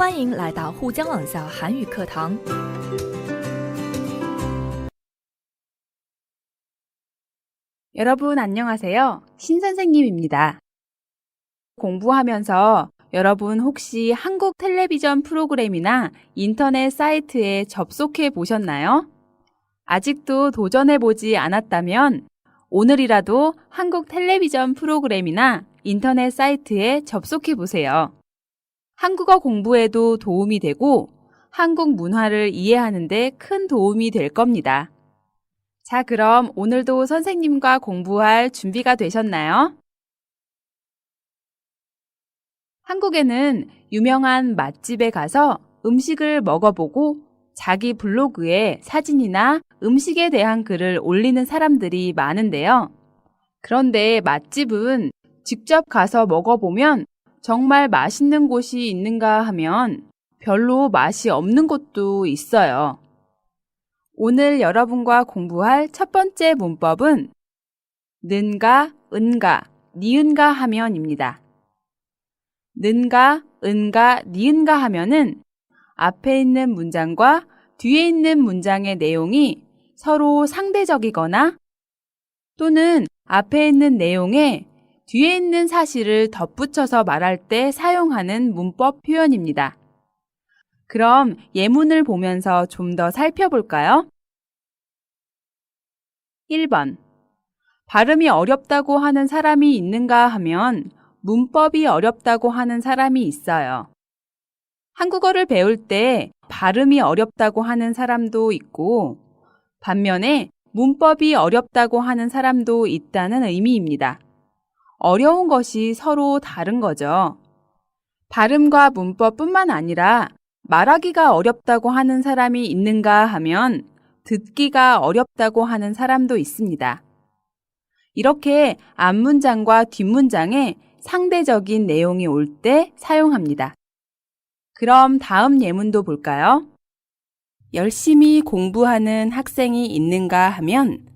欢迎来到沪江网校韩语课堂。 여러분 안녕하세요. 신선생님입니다. 공부하면서 여러분 혹시 한국 텔레비전 프로그램이나 인터넷 사이트에 접속해 보셨나요? 아직도 도전해 보지 않았다면 오늘이라도 한국 텔레비전 프로그램이나 인터넷 사이트에 접속해 보세요. 한국어 공부에도 도움이 되고 한국 문화를 이해하는 데 큰 도움이 될 겁니다. 자, 그럼 오늘도 선생님과 공부할 준비가 되셨나요? 한국에는 유명한 맛집에 가서 음식을 먹어보고 자기 블로그에 사진이나 음식에 대한 글을 올리는 사람들이 많은데요. 그런데 맛집은 직접 가서 먹어보면 정말 맛있는 곳이 있는가 하면 별로 맛이 없는 곳도 있어요. 오늘 여러분과 공부할 첫 번째 문법은 는가, 은가, 니은가 하면입니다. 는가, 은가, 니은가 하면은 앞에 있는 문장과 뒤에 있는 문장의 내용이 서로 상대적이거나 또는 앞에 있는 내용에 뒤에 있는 사실을 덧붙여서 말할 때 사용하는 문법 표현입니다. 그럼 예문을 보면서 좀 더 살펴볼까요? 1번. 발음이 어렵다고 하는 사람이 있는가 하면 문법이 어렵다고 하는 사람이 있어요. 한국어를 배울 때 발음이 어렵다고 하는 사람도 있고 반면에 문법이 어렵다고 하는 사람도 있다는 의미입니다. 어려운 것이 서로 다른 거죠. 발음과 문법뿐만 아니라 말하기가 어렵다고 하는 사람이 있는가 하면 듣기가 어렵다고 하는 사람도 있습니다. 이렇게 앞문장과 뒷문장에 상대적인 내용이 올 때 사용합니다. 그럼 다음 예문도 볼까요? 열심히 공부하는 학생이 있는가 하면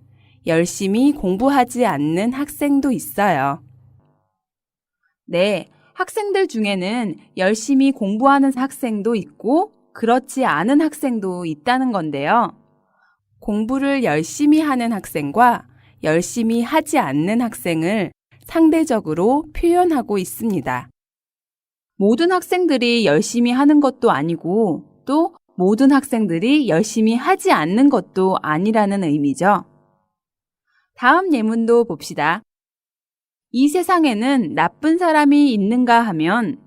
열심히 공부하지 않는 학생도 있어요. 네, 학생들 중에는 열심히 공부하는 학생도 있고 그렇지 않은 학생도 있다는 건데요. 공부를 열심히 하는 학생과 열심히 하지 않는 학생을 상대적으로 표현하고 있습니다. 모든 학생들이 열심히 하는 것도 아니고 또 모든 학생들이 열심히 하지 않는 것도 아니라는 의미죠. 다음 예문도 봅시다. 이 세상에는 나쁜 사람이 있는가 하면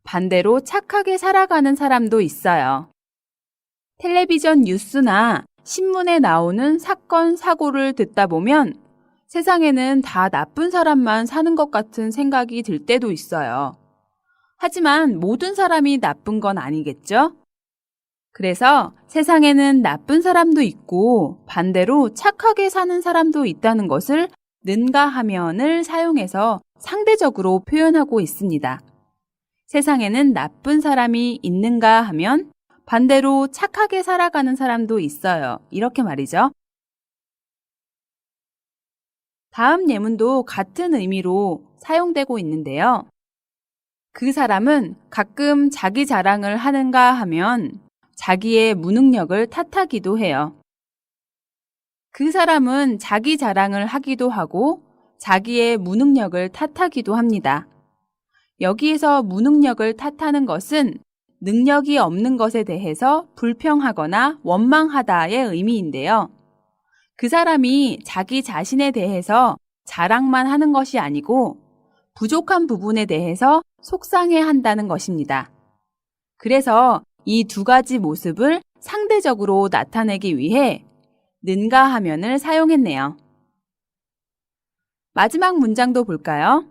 반대로 착하게 살아가는 사람도 있어요. 텔레비전 뉴스나 신문에 나오는 사건, 사고를 듣다 보면 세상에는 다 나쁜 사람만 사는 것 같은 생각이 들 때도 있어요. 하지만 모든 사람이 나쁜 건 아니겠죠? 그래서 세상에는 나쁜 사람도 있고 반대로 착하게 사는 사람도 있다는 것을 는가 하면을 사용해서 상대적으로 표현하고 있습니다. 세상에는 나쁜 사람이 있는가 하면 반대로 착하게 살아가는 사람도 있어요. 이렇게 말이죠. 다음 예문도 같은 의미로 사용되고 있는데요. 그 사람은 가끔 자기 자랑을 하는가 하면 자기의 무능력을 탓하기도 해요. 그 사람은 자기 자랑을 하기도 하고 자기의 무능력을 탓하기도 합니다. 여기에서 무능력을 탓하는 것은 능력이 없는 것에 대해서 불평하거나 원망하다의 의미인데요. 그 사람이 자기 자신에 대해서 자랑만 하는 것이 아니고 부족한 부분에 대해서 속상해한다는 것입니다. 그래서 이 두 가지 모습을 상대적으로 나타내기 위해 는가 하면을 사용했네요. 마지막 문장도 볼까요?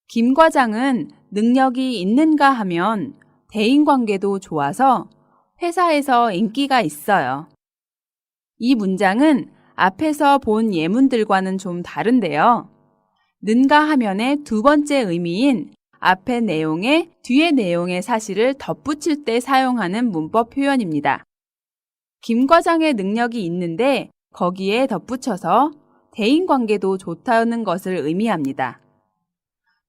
김 과장은 능력이 있는가 하면 대인관계도 좋아서 회사에서 인기가 있어요. 이 문장은 앞에서 본 예문들과는 좀 다른데요. 는가 하면의 두 번째 의미인 앞의 내용에 뒤의 내용의 사실을 덧붙일 때 사용하는 문법 표현입니다. 김 과장의 능력이 있는데 거기에 덧붙여서 대인관계도 좋다는 것을 의미합니다.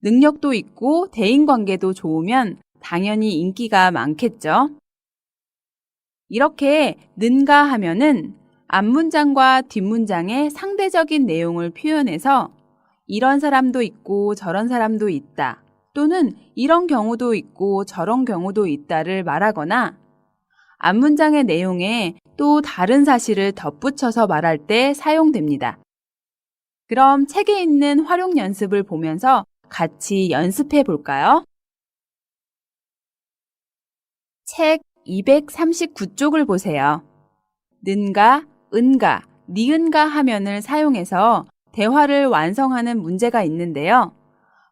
능력도 있고 대인관계도 좋으면 당연히 인기가 많겠죠. 이렇게 는가 하면은 앞문장과 뒷문장의 상대적인 내용을 표현해서 이런 사람도 있고 저런 사람도 있다, 또는 이런 경우도 있고 저런 경우도 있다를 말하거나 앞문장의 내용에 또 다른 사실을 덧붙여서 말할 때 사용됩니다. 그럼 책에 있는 활용 연습을 보면서 같이 연습해 볼까요? 책 239쪽을 보세요. 는가, 은가, 니은가 하면을 사용해서 대화를 완성하는 문제가 있는데요.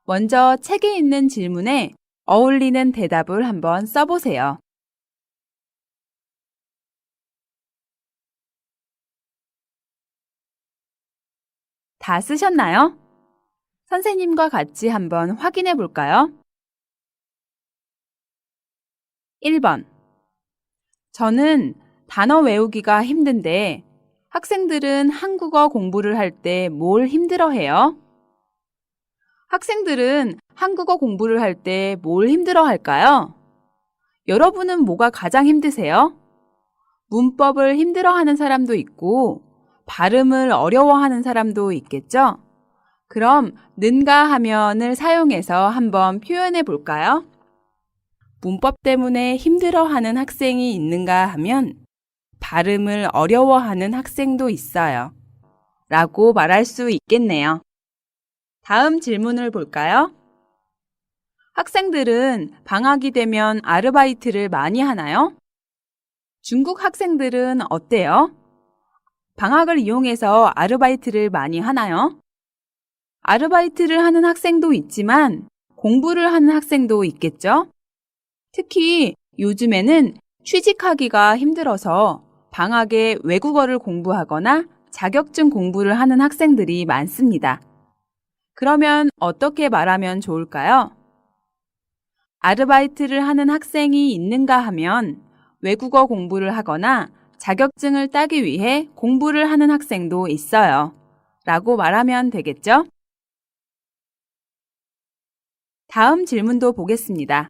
먼저 책에 있는 질문에 어울리는 대답을 한번 써보세요. 다 쓰셨나요? 선생님과 같이 한번 확인해 볼까요? 1번. 저는 단어 외우기가 힘든데 학생들은 한국어 공부를 할 때 뭘 힘들어해요? 학생들은 한국어 공부를 할 때 뭘 힘들어할까요? 여러분은 뭐가 가장 힘드세요? 문법을 힘들어하는 사람도 있고 발음을 어려워하는 사람도 있겠죠? 그럼 는가 하면을 사용해서 한번 표현해 볼까요? 문법 때문에 힘들어하는 학생이 있는가 하면 발음을 어려워하는 학생도 있어요. 라고 말할 수 있겠네요. 다음 질문을 볼까요? 학생들은 방학이 되면 아르바이트를 많이 하나요? 중국 학생들은 어때요? 방학을 이용해서 아르바이트를 많이 하나요? 아르바이트를 하는 학생도 있지만 공부를 하는 학생도 있겠죠? 특히 요즘에는 취직하기가 힘들어서 방학에 외국어를 공부하거나 자격증 공부를 하는 학생들이 많습니다. 그러면 어떻게 말하면 좋을까요? 아르바이트를 하는 학생이 있는가 하면 외국어 공부를 하거나 자격증을 따기 위해 공부를 하는 학생도 있어요. 라고 말하면 되겠죠? 다음 질문도 보겠습니다.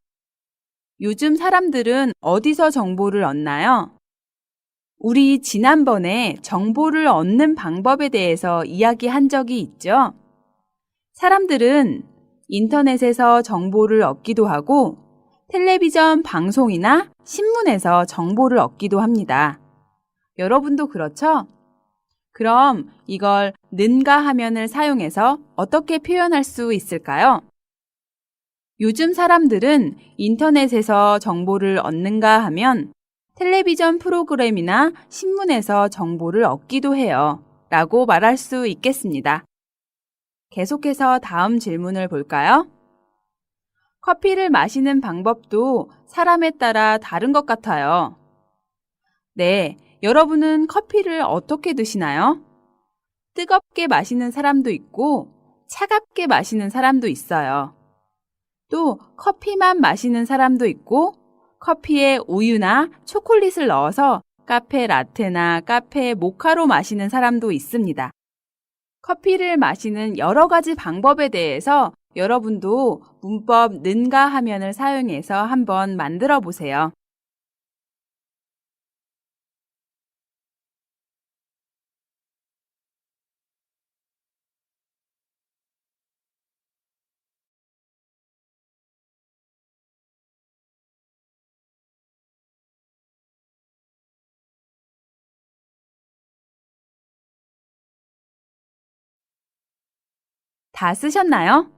요즘 사람들은 어디서 정보를 얻나요? 우리 지난번에 정보를 얻는 방법에 대해서 이야기한 적이 있죠? 사람들은 인터넷에서 정보를 얻기도 하고 텔레비전 방송이나 신문에서 정보를 얻기도 합니다. 여러분도 그렇죠? 그럼 이걸 는가 하면을 사용해서 어떻게 표현할 수 있을까요? 요즘 사람들은 인터넷에서 정보를 얻는가 하면 텔레비전 프로그램이나 신문에서 정보를 얻기도 해요. 라고 말할 수 있겠습니다. 계속해서 다음 질문을 볼까요? 커피를 마시는 방법도 사람에 따라 다른 것 같아요. 네, 여러분은 커피를 어떻게 드시나요? 뜨겁게 마시는 사람도 있고 차갑게 마시는 사람도 있어요. 또 커피만 마시는 사람도 있고 커피에 우유나 초콜릿을 넣어서 카페 라테나 카페 모카로 마시는 사람도 있습니다. 커피를 마시는 여러 가지 방법에 대해서 여러분도 문법 는가 하면을 사용해서 한번 만들어 보세요. 다 쓰셨나요?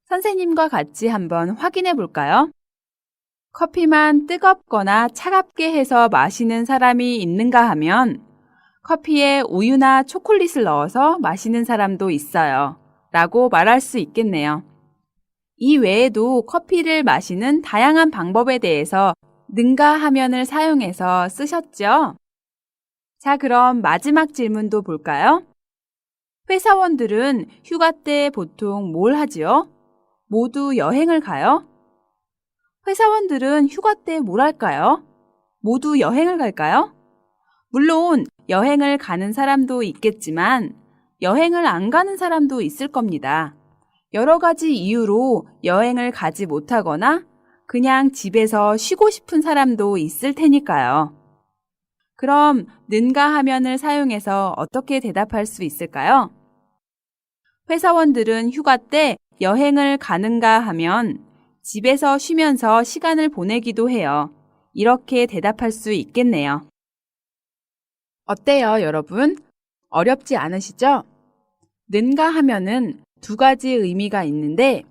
선생님과 같이 한번 확인해 볼까요? 커피만 뜨겁거나 차갑게 해서 마시는 사람이 있는가 하면 커피에 우유나 초콜릿을 넣어서 마시는 사람도 있어요. 라고 말할 수 있겠네요. 이 외에도 커피를 마시는 다양한 방법에 대해서 는가 하면을 사용해서 쓰셨죠? 자, 그럼 마지막 질문도 볼까요? 회사원들은 휴가 때 보통 뭘 하지요? 모두 여행을 가요? 회사원들은 휴가 때 뭘 할까요? 모두 여행을 갈까요? 물론 여행을 가는 사람도 있겠지만 여행을 안 가는 사람도 있을 겁니다. 여러 가지 이유로 여행을 가지 못하거나 그냥 집에서 쉬고 싶은 사람도 있을 테니까요. 그럼 는가 하면을 사용해서 어떻게 대답할 수 있을까요? 회사원들은 휴가 때 여행을 가는가 하면 집에서 쉬면서 시간을 보내기도 해요. 이렇게 대답할 수 있겠네요. 어때요, 여러분? 어렵지 않으시죠? 는가 하면은 두 가지 의미가 있는데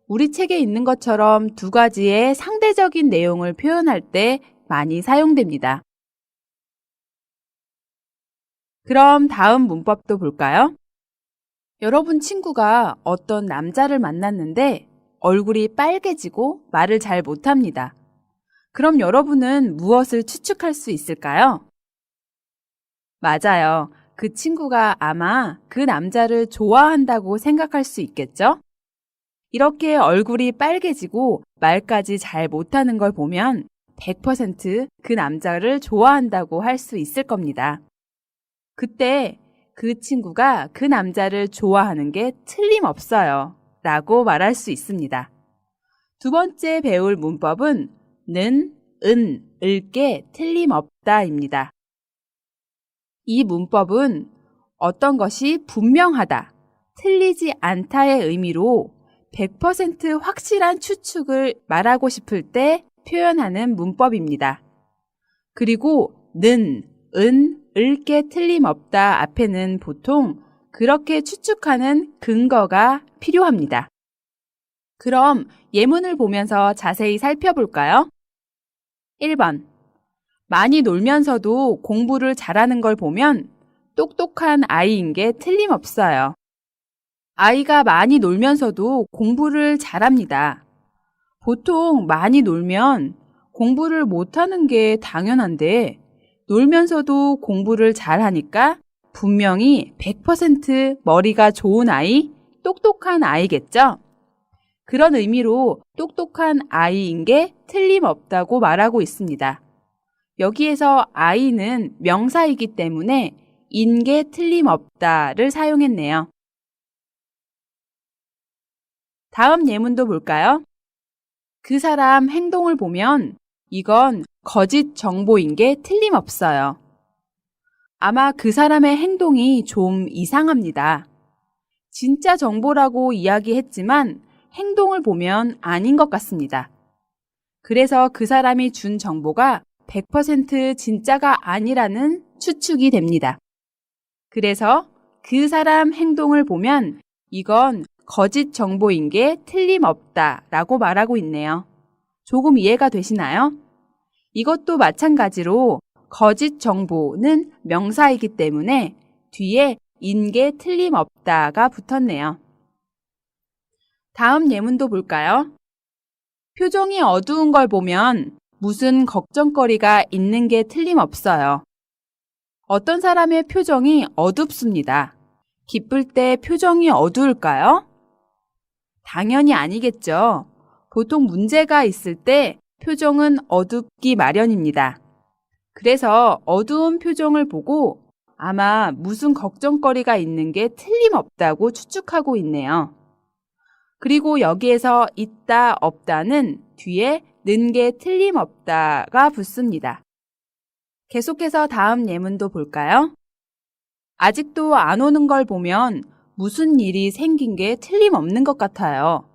우리 책에 있는 것처럼 두 가지의 상대적인 내용을 표현할 때 많이 사용됩니다. 그럼 다음 문법도 볼까요? 여러분 친구가 어떤 남자를 만났는데 얼굴이 빨개지고 말을 잘 못합니다. 그럼 여러분은 무엇을 추측할 수 있을까요? 맞아요. 그 친구가 아마 그 남자를 좋아한다고 생각할 수 있겠죠? 이렇게 얼굴이 빨개지고 말까지 잘 못하는 걸 보면 100%그 남자를 좋아한다고 할 수 있을 겁니다. 그때 그 친구가 그 남자를 좋아하는 게 틀림없어요. 라고 말할 수 있습니다. 두 번째 배울 문법은 는, 을 게 틀림없다입니다. 이 문법은 어떤 것이 분명하다, 틀리지 않다의 의미로 100% 확실한 추측을 말하고 싶을 때 표현하는 문법입니다. 그리고 는, 을 게 틀림없다 앞에는 보통 그렇게 추측하는 근거가 필요합니다. 그럼 예문을 보면서 자세히 살펴볼까요? 1번. 많이 놀면서도 공부를 잘하는 걸 보면 똑똑한 아이인 게 틀림없어요. 아이가 많이 놀면서도 공부를 잘합니다. 보통 많이 놀면 공부를 못하는 게 당연한데 놀면서도 공부를 잘하니까 분명히 100% 머리가 좋은 아이, 똑똑한 아이겠죠? 그런 의미로 똑똑한 아이인 게 틀림없다고 말하고 있습니다. 여기에서 아이는 명사이기 때문에 인 게 틀림없다를 사용했네요. 다음 예문도 볼까요? 그 사람 행동을 보면 이건 거짓 정보인 게 틀림없어요. 아마 그 사람의 행동이 좀 이상합니다. 진짜 정보라고 이야기했지만 행동을 보면 아닌 것 같습니다. 그래서 그 사람이 준 정보가 100% 진짜가 아니라는 추측이 됩니다. 그래서 그 사람 행동을 보면 이건 거짓 정보인 게 틀림없다라고 말하고 있네요. 조금 이해가 되시나요? 이것도 마찬가지로 거짓 정보는 명사이기 때문에 뒤에 인 게 틀림없다가 붙었네요. 다음 예문도 볼까요? 표정이 어두운 걸 보면 무슨 걱정거리가 있는 게 틀림없어요. 어떤 사람의 표정이 어둡습니다. 기쁠 때 표정이 어두울까요? 당연히 아니겠죠. 보통 문제가 있을 때 표정은 어둡기 마련입니다. 그래서 어두운 표정을 보고 아마 무슨 걱정거리가 있는 게 틀림없다고 추측하고 있네요. 그리고 여기에서 있다, 없다는 뒤에 는 게 틀림없다가 붙습니다. 계속해서 다음 예문도 볼까요? 아직도 안 오는 걸 보면 무슨 일이 생긴 게 틀림없는 것 같아요.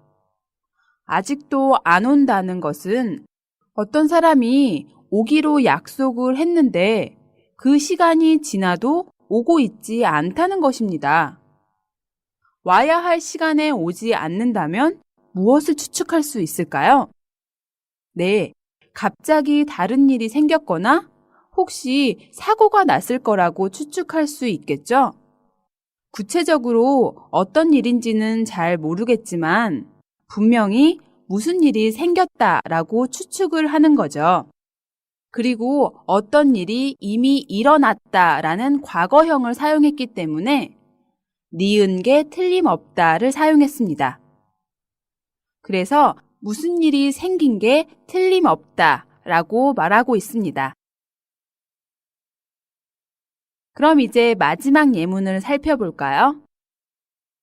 아직도 안 온다는 것은 어떤 사람이 오기로 약속을 했는데 그 시간이 지나도 오고 있지 않다는 것입니다. 와야 할 시간에 오지 않는다면 무엇을 추측할 수 있을까요? 네, 갑자기 다른 일이 생겼거나 혹시 사고가 났을 거라고 추측할 수 있겠죠? 구체적으로 어떤 일인지는 잘 모르겠지만 분명히 무슨 일이 생겼다라고 추측을 하는 거죠. 그리고 어떤 일이 이미 일어났다라는 과거형을 사용했기 때문에 니은 게 틀림없다를 사용했습니다. 그래서 무슨 일이 생긴 게 틀림없다라고 말하고 있습니다. 그럼 이제 마지막 예문을 살펴볼까요?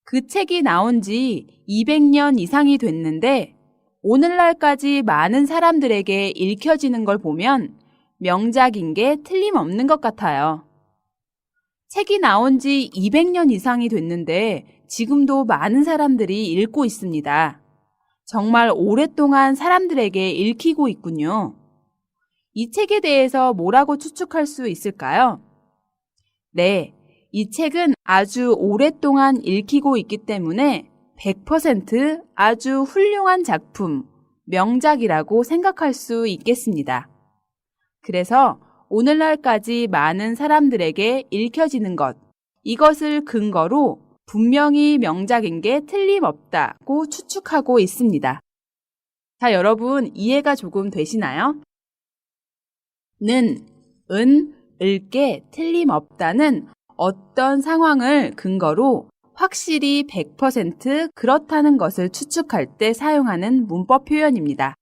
그 책이 나온 지 200년 이상이 됐는데 오늘날까지 많은 사람들에게 읽혀지는 걸 보면 명작인 게 틀림없는 것 같아요. 책이 나온 지 200년 이상이 됐는데 지금도 많은 사람들이 읽고 있습니다. 정말 오랫동안 사람들에게 읽히고 있군요. 이 책에 대해서 뭐라고 추측할 수 있을까요? 네, 이 책은 아주 오랫동안 읽히고 있기 때문에 100% 아주 훌륭한 작품, 명작이라고 생각할 수 있겠습니다. 그래서 오늘날까지 많은 사람들에게 읽혀지는 것, 이것을 근거로 분명히 명작인 게 틀림없다고 추측하고 있습니다. 자, 여러분 이해가 조금 되시나요? 는, 을게 틀림없다는 어떤 상황을 근거로 확실히 100% 그렇다는 것을 추측할 때 사용하는 문법 표현입니다.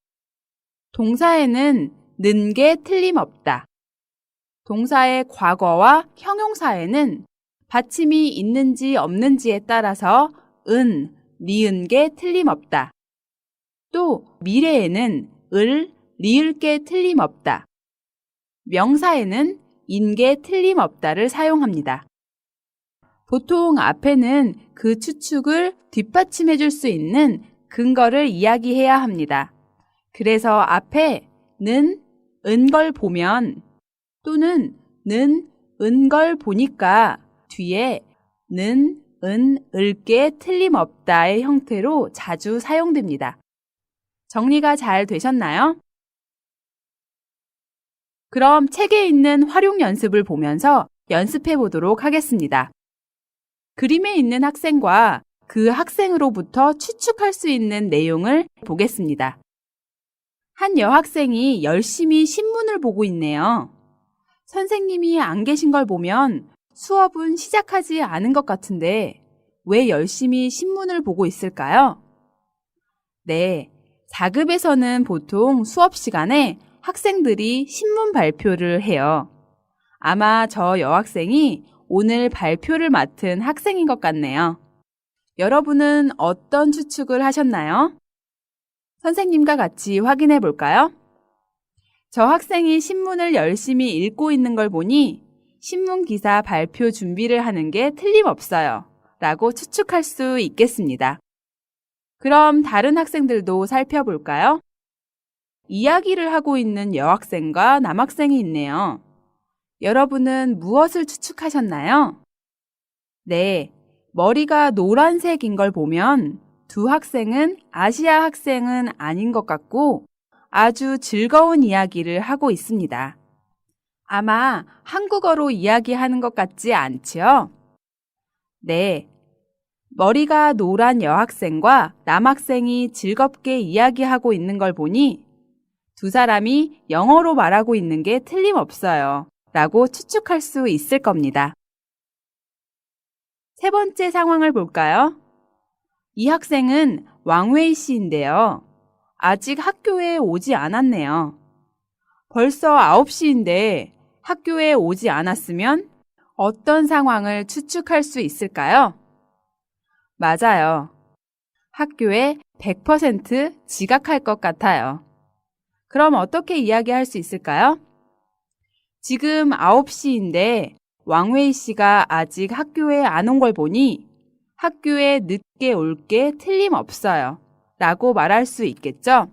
동사에는 는 게 틀림없다. 동사의 과거와 형용사에는 받침이 있는지 없는지에 따라서 니은 게 틀림없다. 또 미래에는 리을 게 틀림없다. 명사에는 인 게 틀림없다를 사용합니다. 보통 앞에는 그 추측을 뒷받침해 줄 수 있는 근거를 이야기해야 합니다. 그래서 앞에 는, 은 걸 보면 또는 는, 은 걸 보니까 뒤에 는, 을게 틀림없다의 형태로 자주 사용됩니다. 정리가 잘 되셨나요? 그럼 책에 있는 활용 연습을 보면서 연습해 보도록 하겠습니다. 그림에 있는 학생과 그 학생으로부터 추측할 수 있는 내용을 보겠습니다. 한 여학생이 열심히 신문을 보고 있네요. 선생님이 안 계신 걸 보면 수업은 시작하지 않은 것 같은데 왜 열심히 신문을 보고 있을까요? 네, 4급에서는 보통 수업 시간에 학생들이 신문 발표를 해요. 아마 저 여학생이 오늘 발표를 맡은 학생인 것 같네요. 여러분은 어떤 추측을 하셨나요? 선생님과 같이 확인해 볼까요? 저 학생이 신문을 열심히 읽고 있는 걸 보니 신문 기사 발표 준비를 하는 게 틀림없어요. 라고 추측할 수 있겠습니다. 그럼 다른 학생들도 살펴볼까요? 이야기를 하고 있는 여학생과 남학생이 있네요. 여러분은 무엇을 추측하셨나요? 네, 머리가 노란색인 걸 보면 두 학생은 아시아 학생은 아닌 것 같고 아주 즐거운 이야기를 하고 있습니다. 아마 한국어로 이야기하는 것 같지 않지요? 네, 머리가 노란 여학생과 남학생이 즐겁게 이야기하고 있는 걸 보니 두 사람이 영어로 말하고 있는 게 틀림없어요. 라고 추측할 수 있을 겁니다. 세 번째 상황을 볼까요? 이 학생은 왕웨이 씨인데요. 아직 학교에 오지 않았네요. 벌써 9시인데 학교에 오지 않았으면 어떤 상황을 추측할 수 있을까요? 맞아요. 학교에 100% 지각할 것 같아요. 그럼 어떻게 이야기할 수 있을까요? 지금 9시인데 왕웨이 씨가 아직 학교에 안 온 걸 보니 학교에 늦게 올 게 틀림없어요. 라고 말할 수 있겠죠?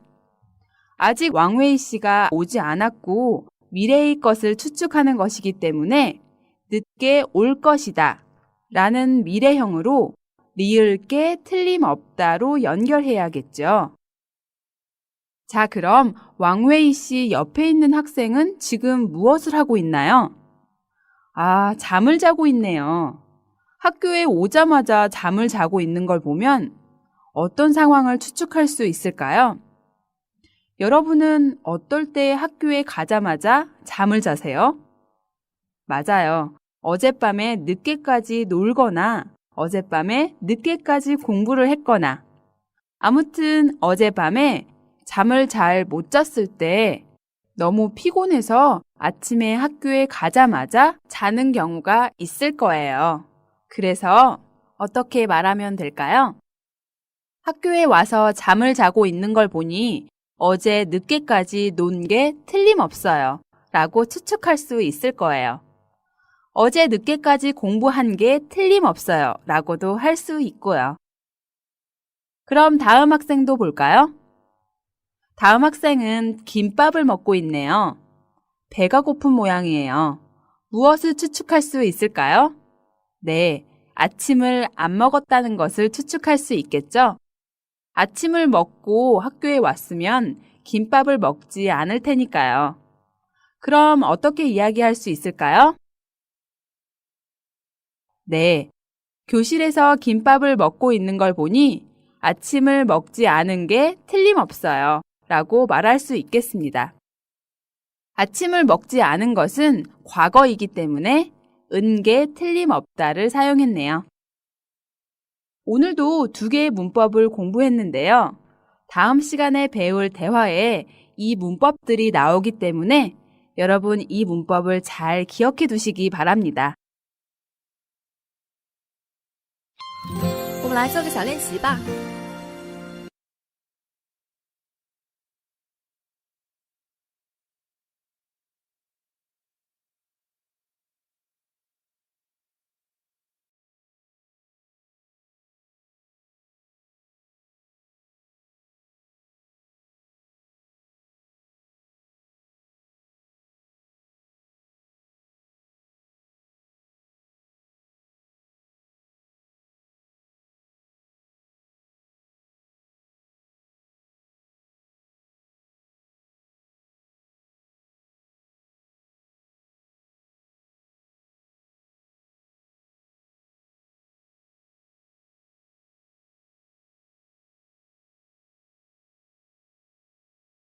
아직 왕웨이 씨가 오지 않았고 미래의 것을 추측하는 것이기 때문에 늦게 올 것이다. 라는 미래형으로 리을 게 틀림없다로 연결해야겠죠. 자, 그럼 왕웨이 씨 옆에 있는 학생은 지금 무엇을 하고 있나요? 아, 잠을 자고 있네요. 학교에 오자마자 잠을 자고 있는 걸 보면 어떤 상황을 추측할 수 있을까요? 여러분은 어떨 때 학교에 가자마자 잠을 자세요? 맞아요. 어젯밤에 늦게까지 놀거나 어젯밤에 늦게까지 공부를 했거나 아무튼 어젯밤에 잠을 잘 못 잤을 때 너무 피곤해서 아침에 학교에 가자마자 자는 경우가 있을 거예요. 그래서 어떻게 말하면 될까요? 학교에 와서 잠을 자고 있는 걸 보니 어제 늦게까지 논 게 틀림없어요. 라고 추측할 수 있을 거예요. 어제 늦게까지 공부한 게 틀림없어요. 라고도 할 수 있고요. 그럼 다음 학생도 볼까요? 다음 학생은 김밥을 먹고 있네요. 배가 고픈 모양이에요. 무엇을 추측할 수 있을까요? 네, 아침을 안 먹었다는 것을 추측할 수 있겠죠? 아침을 먹고 학교에 왔으면 김밥을 먹지 않을 테니까요. 그럼 어떻게 이야기할 수 있을까요? 네, 교실에서 김밥을 먹고 있는 걸 보니 아침을 먹지 않은 게 틀림없어요. 라고 말할 수 있겠습니다. 아침을 먹지 않은 것은 과거이기 때문에 은 게 틀림없다를 사용했네요. 오늘도 두 개의 문법을 공부했는데요. 다음 시간에 배울 대화에 이 문법들이 나오기 때문에 여러분 이 문법을 잘 기억해 두시기 바랍니다. 我们来做个小练习吧。